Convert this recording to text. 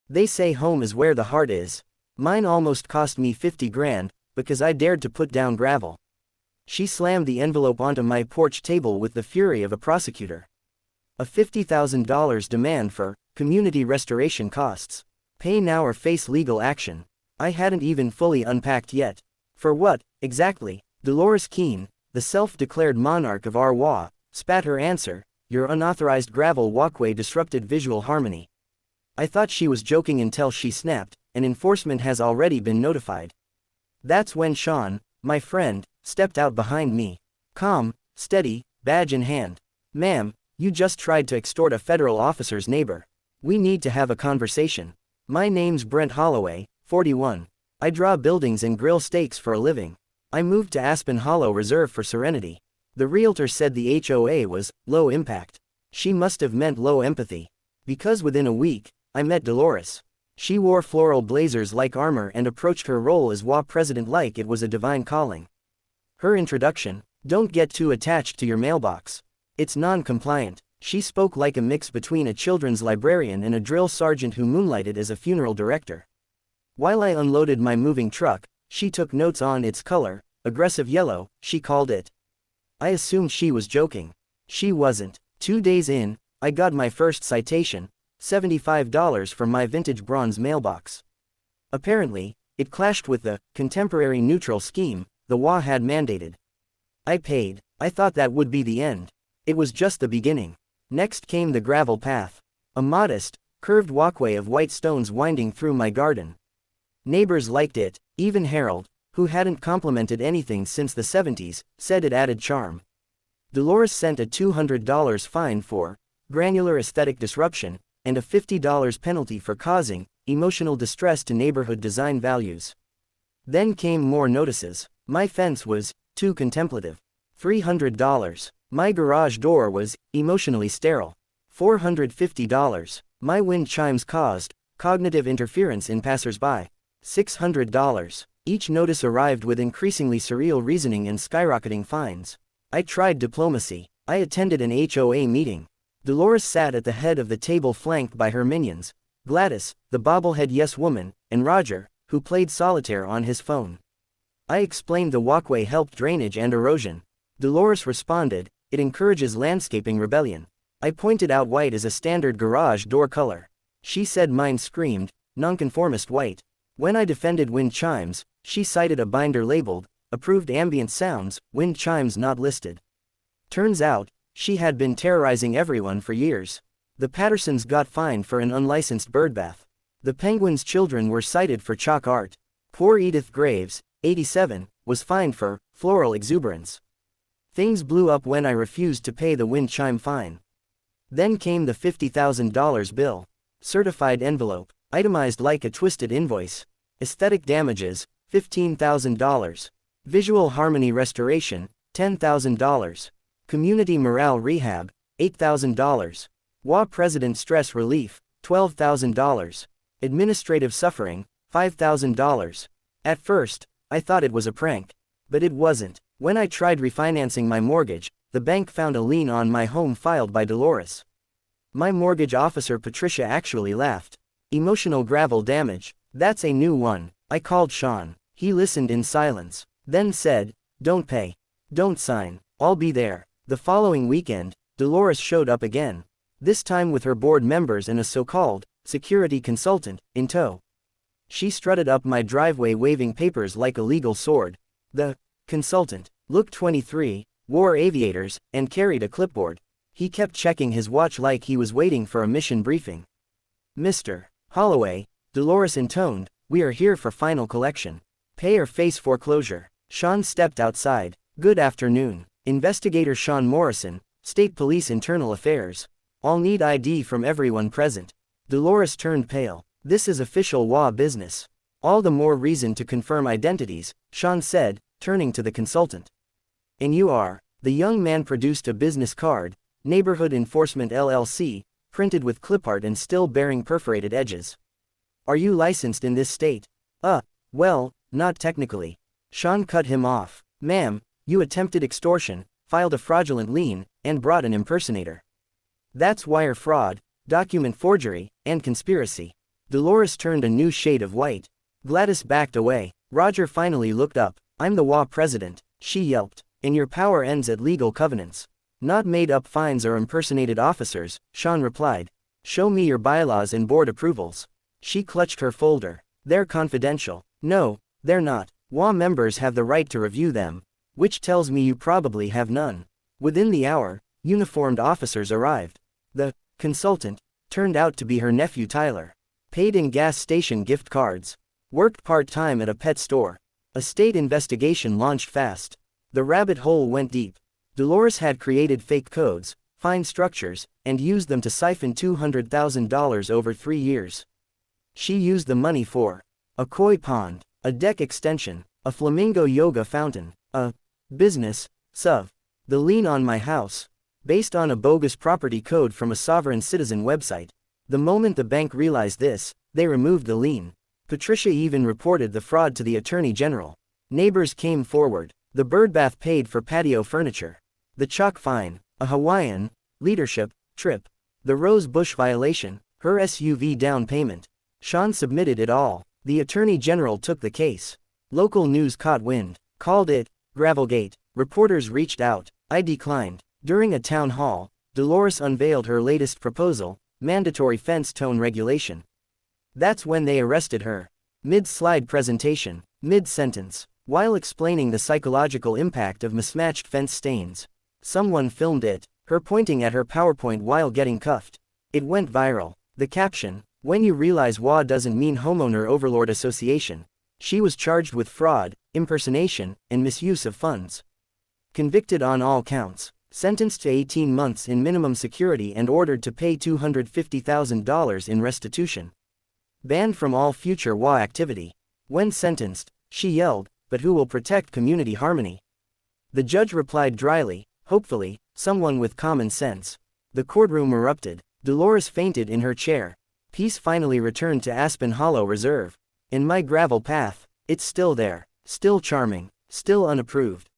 They say home is where the heart is. Mine almost cost me 50 grand, because I dared to put down gravel. She slammed the envelope onto my porch table with the fury of a prosecutor. A $50,000 demand for community restoration costs. Pay now or face legal action. I hadn't even fully unpacked yet. For what, exactly? Dolores Keene, the self-declared monarch of our HOA, spat her answer: your unauthorized gravel walkway disrupted visual harmony. I thought she was joking until she snapped, and enforcement has already been notified. That's when Sean, my friend, stepped out behind me. Calm, steady, badge in hand. Ma'am, you just tried to extort a federal officer's neighbor. We need to have a conversation. My name's Brent Holloway, 41. I draw buildings and grill steaks for a living. I moved to Aspen Hollow Reserve for serenity. The realtor said the HOA was low impact. She must have meant low empathy. Because within a week, I met Dolores. She wore floral blazers like armor and approached her role as HOA president like it was a divine calling. Her introduction: don't get too attached to your mailbox. It's non-compliant. She spoke like a mix between a children's librarian and a drill sergeant who moonlighted as a funeral director. While I unloaded my moving truck, she took notes on its color, aggressive yellow, she called it. I assumed she was joking. She wasn't. 2 days in, I got my first citation, $75 for my vintage bronze mailbox. Apparently, it clashed with the contemporary neutral scheme the HOA had mandated. I paid. I thought that would be the end. It was just the beginning. Next came the gravel path. A modest, curved walkway of white stones winding through my garden. Neighbors liked it. Even Harold, who hadn't complimented anything since the 70s, said it added charm. Dolores sent a $200 fine for granular aesthetic disruption, and a $50 penalty for causing emotional distress to neighborhood design values. Then came more notices. My fence was too contemplative. $300. My garage door was emotionally sterile. $450. My wind chimes caused cognitive interference in passersby. $600. Each notice arrived with increasingly surreal reasoning and skyrocketing fines. I tried diplomacy. I attended an HOA meeting. Dolores sat at the head of the table flanked by her minions, Gladys, the bobblehead yes woman, and Roger, who played solitaire on his phone. I explained the walkway helped drainage and erosion. Dolores responded, it encourages landscaping rebellion. I pointed out white as a standard garage door color. She said mine screamed nonconformist white. When I defended wind chimes, she cited a binder labeled approved ambient sounds, wind chimes not listed. Turns out, she had been terrorizing everyone for years. The Pattersons got fined for an unlicensed birdbath. The Penguins' children were cited for chalk art. Poor Edith Graves, 87, was fined for floral exuberance. Things blew up when I refused to pay the wind chime fine. Then came the $50,000 bill. Certified envelope, itemized like a twisted invoice. Aesthetic damages, $15,000. Visual harmony restoration, $10,000. Community morale rehab, $8,000. HOA president stress relief, $12,000. Administrative suffering, $5,000. At first, I thought it was a prank. But it wasn't. When I tried refinancing my mortgage, the bank found a lien on my home filed by Dolores. My mortgage officer Patricia actually laughed. Emotional gravel damage, that's a new one. I called Sean. He listened in silence, then said, don't pay. Don't sign. I'll be there. The following weekend, Dolores showed up again. This time with her board members and a so-called security consultant in tow. She strutted up my driveway waving papers like a legal sword. The consultant looked 23, wore aviators, and carried a clipboard. He kept checking his watch like he was waiting for a mission briefing. Mr. Holloway, Dolores intoned, we are here for final collection. Pay or face foreclosure. Sean stepped outside. Good afternoon. Investigator Sean Morrison, State Police Internal Affairs. I'll need ID from everyone present. Dolores turned pale. This is official HOA business. All the more reason to confirm identities, Sean said, turning to the consultant. And you are? The young man produced a business card, Neighborhood Enforcement LLC, printed with clip art and still bearing perforated edges. Are you licensed in this state? Well, not technically. Sean cut him off. Ma'am, you attempted extortion, filed a fraudulent lien, and brought an impersonator. That's wire fraud, document forgery, and conspiracy. Dolores turned a new shade of white. Gladys backed away. Roger finally looked up. I'm the HOA president, she yelped, and your power ends at legal covenants. Not made-up fines or impersonated officers, Sean replied. Show me your bylaws and board approvals. She clutched her folder. They're confidential. No, they're not. HOA members have the right to review them. Which tells me you probably have none. Within the hour, uniformed officers arrived. The consultant turned out to be her nephew Tyler. Paid in gas station gift cards. Worked part-time at a pet store. A state investigation launched fast. The rabbit hole went deep. Dolores had created fake codes, fine structures, and used them to siphon $200,000 over 3 years. She used the money for a koi pond, a deck extension, a flamingo yoga fountain, a business, SUV, the lien on my house, based on a bogus property code from a sovereign citizen website. The moment the bank realized this, they removed the lien. Patricia even reported the fraud to the Attorney General. Neighbors came forward. The birdbath paid for patio furniture. The chalk fine, a Hawaiian leadership trip. The rose bush violation, her SUV down payment. Sean submitted it all. The Attorney General took the case. Local news caught wind, called it Gravelgate. Reporters reached out. I declined. During a town hall, Dolores unveiled her latest proposal, mandatory fence tone regulation. That's when they arrested her. Mid-slide presentation, mid-sentence, while explaining the psychological impact of mismatched fence stains. Someone filmed it, her pointing at her PowerPoint while getting cuffed. It went viral. The caption, when you realize HOA doesn't mean Homeowner Overlord Association. She was charged with fraud, impersonation, and misuse of funds. Convicted on all counts. Sentenced to 18 months in minimum security and ordered to pay $250,000 in restitution. Banned from all future HOA activity. When sentenced, she yelled, but who will protect community harmony? The judge replied dryly, hopefully, someone with common sense. The courtroom erupted. Dolores fainted in her chair. Peace finally returned to Aspen Hollow Reserve. In my gravel path, it's still there, still charming, still unapproved.